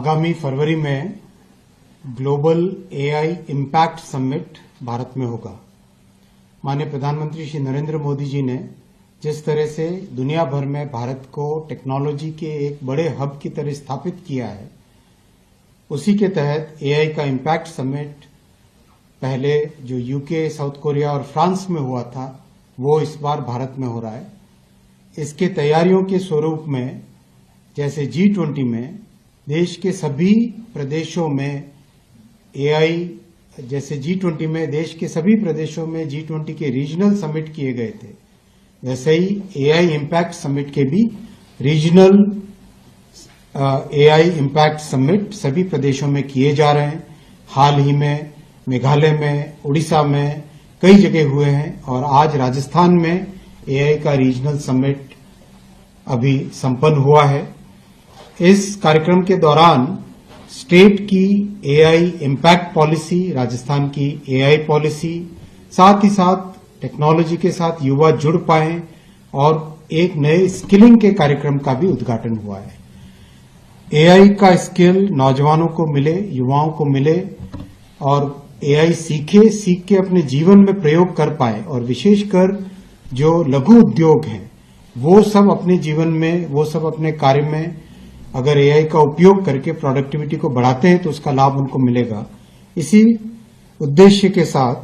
आगामी फरवरी में global AI impact summit Bharat में होगा। माननीय प्रधानमंत्री श्री नरेंद्र मोदी जी ने जिस तरह से दुनिया भर में भारत को टेक्नोलॉजी के एक बड़े हब की तरह स्थापित किया है, उसी के तहत एआई का इम्पैक्ट समिट पहले जो यूके, साउथ कोरिया और फ्रांस में हुआ था, वो इस बार भारत में हो रहा है। इसके तैयारियों के स्वरूप में जैसे G20 में देश के सभी प्रदेशों में एआई, जैसे G20 में देश के सभी प्रदेशों में G20 के रीजनल समिट किए गए थे, वैसे ही एआई इम्पैक्ट समिट के भी रीजनल एआई इम्पैक्ट समिट सभी प्रदेशों में किए जा रहे हैं। हाल ही में मेघालय में, उड़ीसा में कई जगह हुए हैं और आज राजस्थान में एआई का रीजनल समिट अभी संपन्न हुआ है। इस कार्यक्रम के दौरान स्टेट की एआई इम्पैक्ट पॉलिसी, राजस्थान की एआई पॉलिसी, साथ ही साथ टेक्नोलॉजी के साथ युवा जुड़ पाए और एक नए स्किलिंग के कार्यक्रम का भी उद्घाटन हुआ है। एआई का स्किल नौजवानों को मिले, युवाओं को मिले और एआई सीख के अपने जीवन में प्रयोग कर पाए और विशेषकर जो लघु उद्योग हैं वो सब अपने जीवन में, वो सब अपने कार्य में अगर एआई का उपयोग करके प्रोडक्टिविटी को बढ़ाते हैं तो उसका लाभ उनको मिलेगा। इसी उद्देश्य के साथ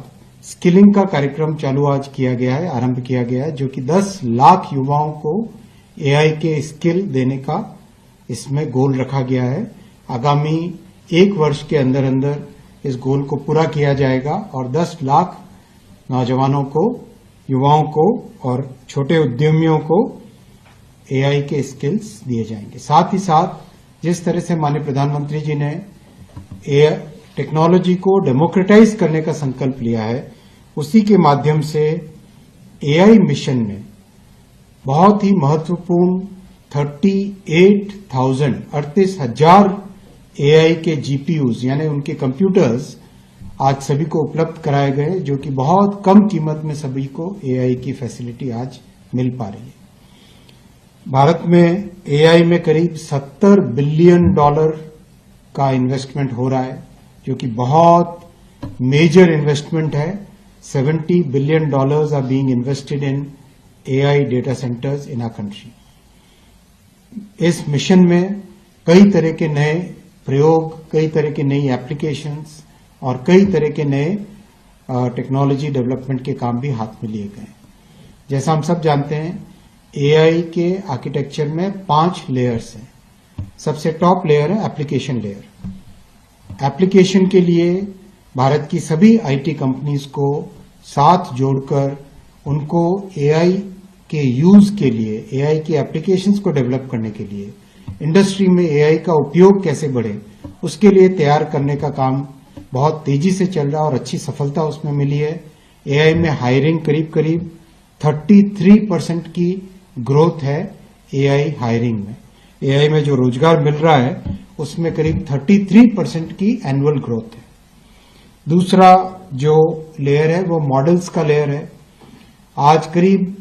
स्किलिंग का कार्यक्रम चालू आज किया गया है, आरंभ किया गया है, जो कि 10 लाख युवाओं को एआई के स्किल देने का इसमें गोल रखा गया है। आगामी 1 वर्ष के अंदर अंदर इस गोल को पूरा किया जाएगा और 10 लाख नौजवानों को, युवाओं को और छोटे उद्यमियों को एआई के स्किल्स दिए जाएंगे। साथ ही साथ जिस तरह से माननीय प्रधानमंत्री जी ने टेक्नोलॉजी को डेमोक्रेटाइज करने का संकल्प लिया है, उसी के माध्यम से एआई मिशन में बहुत ही महत्वपूर्ण 38,000 एआई के जीपीयूज यानी उनके कंप्यूटर्स आज सभी को उपलब्ध कराए गए, जो कि बहुत कम कीमत में सभी को एआई की फैसिलिटी आज मिल पा रही है। भारत में एआई में करीब $70 बिलियन का इन्वेस्टमेंट हो रहा है, जो कि बहुत मेजर इन्वेस्टमेंट है। $70 billion are being invested in AI data centers in our country. इस मिशन में कई तरह के नए प्रयोग, कई तरह की नई एप्लीकेशंस और कई तरह के नए टेक्नोलॉजी डेवलपमेंट के काम भी हाथ में लिए गए। जैसा हम सब जानते हैं, एआई के आर्किटेक्चर में 5 लेयर्स हैं। सबसे टॉप लेयर है एप्लीकेशन लेयर। एप्लीकेशन के लिए भारत की सभी आईटी कंपनीज को साथ जोड़कर उनको एआई के यूज के लिए, एआई की एप्लीकेशंस को डेवलप करने के लिए, इंडस्ट्री में एआई का उपयोग कैसे बढ़े, उसके लिए तैयार करने का काम बहुत तेजी से चल रहा है और अच्छी सफलता उसमें मिली है। एआई में हायरिंग करीब 33% की ग्रोथ है एआई हायरिंग में। एआई में जो रोजगार मिल रहा है उसमें करीब 33% की एनुअल ग्रोथ है। दूसरा जो लेयर है वो मॉडल्स का लेयर है। आज करीब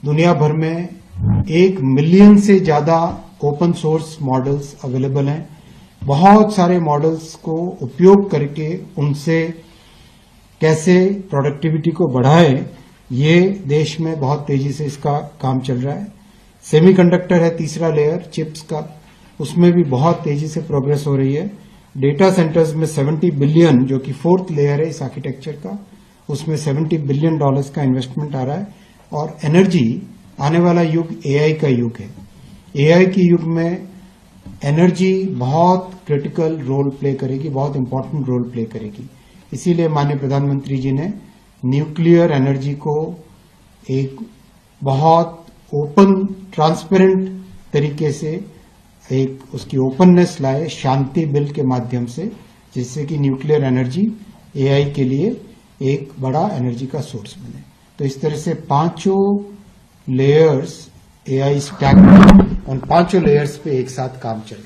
दुनिया भर में 1 मिलियन से ज्यादा ओपन सोर्स मॉडल्स अवेलेबल हैं। बहुत सारे मॉडल्स को उपयोग करके उनसे कैसे प्रोडक्टिविटी को बढ़ाएं, ये देश में बहुत तेजी से इसका काम चल रहा है। सेमीकंडक्टर है तीसरा लेयर, चिप्स का, उसमें भी बहुत तेजी से प्रोग्रेस हो रही है। डेटा सेंटर्स में $70 बिलियन, जो कि 4th लेयर है इस आर्किटेक्चर का, उसमें $70 बिलियन का इन्वेस्टमेंट आ रहा है। और एनर्जी, आने वाला युग एआई का युग है। एआई के युग में एनर्जी बहुत क्रिटिकल रोल प्ले करेगी, बहुत इंपॉर्टेंट रोल प्ले करेगी। इसीलिए माननीय प्रधानमंत्री जी ने न्यूक्लियर एनर्जी को एक बहुत ओपन, ट्रांसपेरेंट तरीके से एक उसकी ओपननेस लाए शांति बिल के माध्यम से, जिससे कि न्यूक्लियर एनर्जी एआई के लिए एक बड़ा एनर्जी का सोर्स बने। तो इस तरह से 5 लेयर्स एआई स्टैक, उन 5 लेयर्स पे एक साथ काम चल रहा है।